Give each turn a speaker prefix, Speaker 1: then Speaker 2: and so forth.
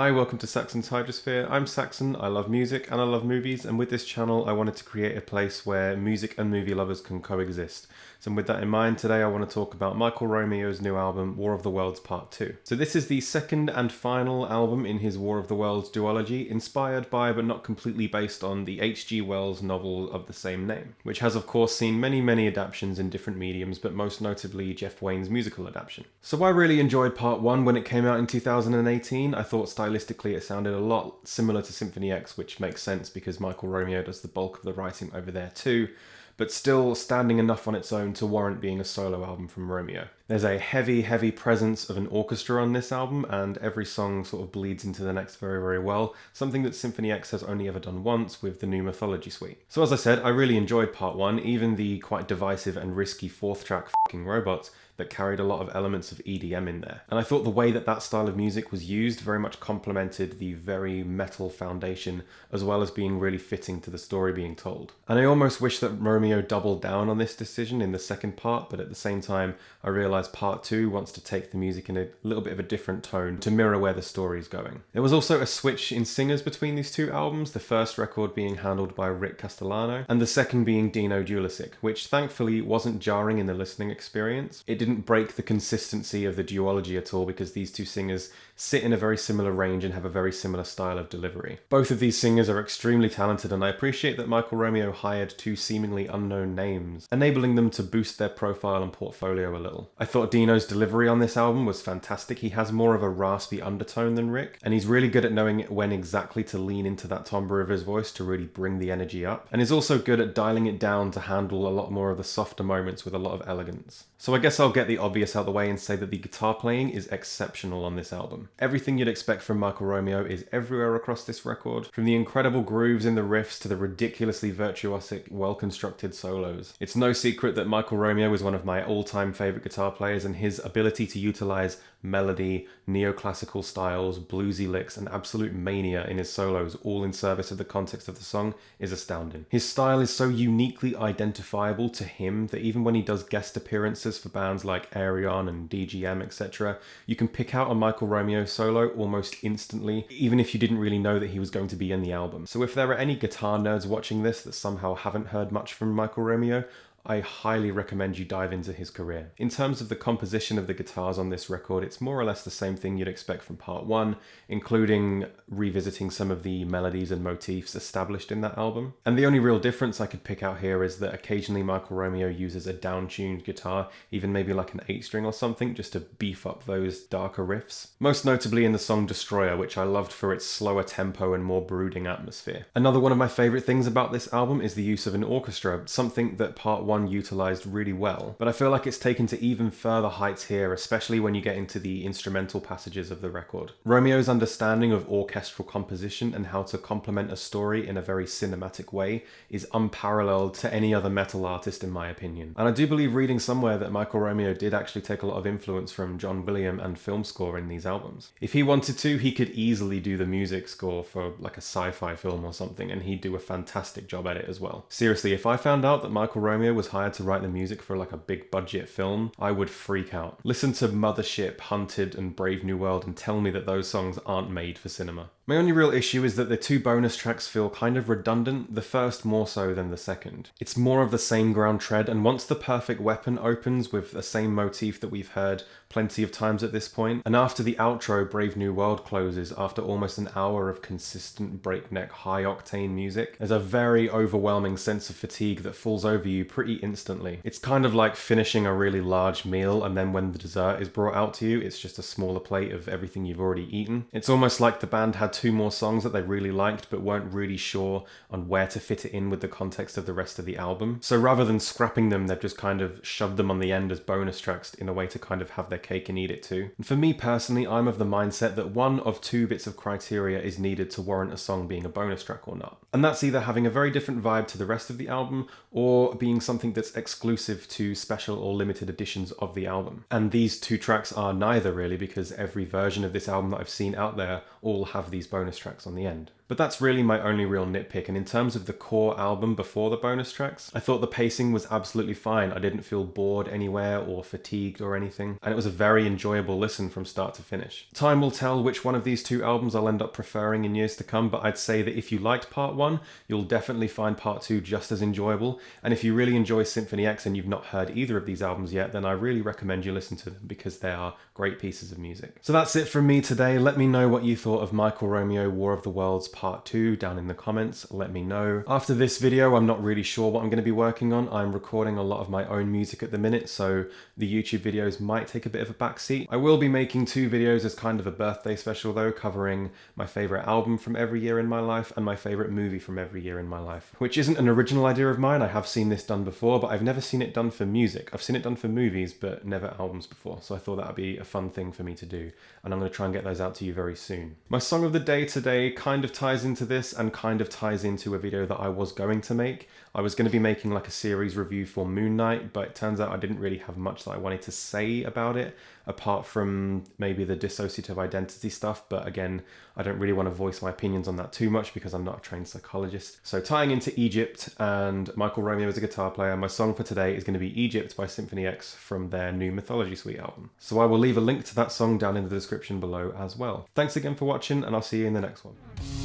Speaker 1: Hi, welcome to Saxon's Hydrosphere. I'm Saxon, I love music and I love movies, and with this channel I wanted to create a place where music and movie lovers can coexist. So with that in mind, today I want to talk about Michael Romeo's new album, War of the Worlds Part 2. So this is the second and final album in his War of the Worlds duology, inspired by but not completely based on the H.G. Wells novel of the same name, which has of course seen many adaptations in different mediums, but most notably Jeff Wayne's musical adaptation. So I really enjoyed Part 1 when it came out in 2018. I thought stylistically it sounded a lot similar to Symphony X, which makes sense because Michael Romeo does the bulk of the writing over there too, but still standing enough on its own to warrant being a solo album from Romeo. There's a heavy presence of an orchestra on this album, and every song sort of bleeds into the next very well, something that Symphony X has only ever done once with the new Mythology Suite. So as I said, I really enjoyed Part 1, even the quite divisive and risky fourth track, F***ing Robots, that carried a lot of elements of EDM in there. And I thought the way that that style of music was used very much complemented the very metal foundation, as well as being really fitting to the story being told. And I almost wish that Romeo doubled down on this decision in the second part, but at the same time, I realised Part 2 wants to take the music in a little bit of a different tone to mirror where the story is going. There was also a switch in singers between these two albums, the first record being handled by Rick Castellano, and the second being Dino Dulicic, which thankfully wasn't jarring in the listening experience. It didn't break the consistency of the duology at all, because these two singers sit in a very similar range and have a very similar style of delivery. Both of these singers are extremely talented, and I appreciate that Michael Romeo hired two seemingly unknown names, enabling them to boost their profile and portfolio a little. I thought Dino's delivery on this album was fantastic. He has more of a raspy undertone than Rick, and he's really good at knowing when exactly to lean into that timbre of his voice to really bring the energy up, and he's also good at dialing it down to handle a lot more of the softer moments with a lot of elegance. So I guess I'll get the obvious out of the way and say that the guitar playing is exceptional on this album. Everything you'd expect from Michael Romeo is everywhere across this record, from the incredible grooves in the riffs to the ridiculously virtuosic, well-constructed solos. It's no secret that Michael Romeo is one of my all-time favourite guitar players, and his ability to utilise melody, neoclassical styles, bluesy licks, and absolute mania in his solos, all in service of the context of the song, is astounding. His style is so uniquely identifiable to him that even when he does guest appearances for bands like Aerion and DGM, etc., you can pick out a Michael Romeo solo almost instantly, even if you didn't really know that he was going to be in the album. So if there are any guitar nerds watching this that somehow haven't heard much from Michael Romeo, I highly recommend you dive into his career. In terms of the composition of the guitars on this record, it's more or less the same thing you'd expect from Part 1, including revisiting some of the melodies and motifs established in that album. And the only real difference I could pick out here is that occasionally Michael Romeo uses a down-tuned guitar, even maybe like an 8-string or something, just to beef up those darker riffs. Most notably in the song Destroyer, which I loved for its slower tempo and more brooding atmosphere. Another one of my favourite things about this album is the use of an orchestra, something that Part 1 utilised really well, but I feel like it's taken to even further heights here, especially when you get into the instrumental passages of the record. Romeo's understanding of orchestral composition and how to complement a story in a very cinematic way is unparalleled to any other metal artist in my opinion. And I do believe reading somewhere that Michael Romeo did actually take a lot of influence from John Williams and film score in these albums. If he wanted to, he could easily do the music score for like a sci-fi film or something, and he'd do a fantastic job at it as well. Seriously, if I found out that Michael Romeo was hired to write the music for like a big budget film, I would freak out. Listen to Mothership, Hunted, and Brave New World and tell me that those songs aren't made for cinema. My only real issue is that the two bonus tracks feel kind of redundant, the first more so than the second. It's more of the same ground tread, and once The Perfect Weapon opens with the same motif that we've heard plenty of times at this point, and after the outro Brave New World closes after almost an hour of consistent breakneck high-octane music, there's a very overwhelming sense of fatigue that falls over you pretty instantly. It's kind of like finishing a really large meal, and then when the dessert is brought out to you, it's just a smaller plate of everything you've already eaten. It's almost like the band had two more songs that they really liked but weren't really sure on where to fit it in with the context of the rest of the album. So rather than scrapping them, they've just kind of shoved them on the end as bonus tracks in a way to kind of have their cake and eat it too. And for me personally, I'm of the mindset that one of two bits of criteria is needed to warrant a song being a bonus track or not. And that's either having a very different vibe to the rest of the album, or being something that's exclusive to special or limited editions of the album. And these two tracks are neither really, because every version of this album that I've seen out there all have these bonus tracks on the end. But that's really my only real nitpick, and in terms of the core album before the bonus tracks, I thought the pacing was absolutely fine. I didn't feel bored anywhere or fatigued or anything, and it was a very enjoyable listen from start to finish. Time will tell which one of these two albums I'll end up preferring in years to come, but I'd say that if you liked part 1, you'll definitely find part 2 just as enjoyable, and if you really enjoy Symphony X and you've not heard either of these albums yet, then I really recommend you listen to them because they are great pieces of music. So that's it from me today. Let me know what you thought of Michael Romeo War of the Worlds Part 2 down in the comments. Let me know. After this video, I'm not really sure what I'm going to be working on. I'm recording a lot of my own music at the minute, so the YouTube videos might take a bit of a backseat. I will be making 2 videos as kind of a birthday special though, covering my favourite album from every year in my life and my favourite movie from every year in my life, which isn't an original idea of mine. I have seen this done before, but I've never seen it done for music. I've seen it done for movies, but never albums before, so I thought that would be a fun thing for me to do, and I'm going to try and get those out to you very soon. My song of the day today kind of ties into this and kind of ties into a video that I was going to make. I was going to be making like a series review for Moon Knight, but it turns out I didn't really have much that I wanted to say about it, apart from maybe the dissociative identity stuff. But again, I don't really want to voice my opinions on that too much because I'm not a trained psychologist. So tying into Egypt and Michael Romeo as a guitar player, my song for today is going to be Egypt by Symphony X from their new Mythology Suite album. So I will leave a link to that song down in the description below as well. Thanks again for watching, and I'll see you in the next one.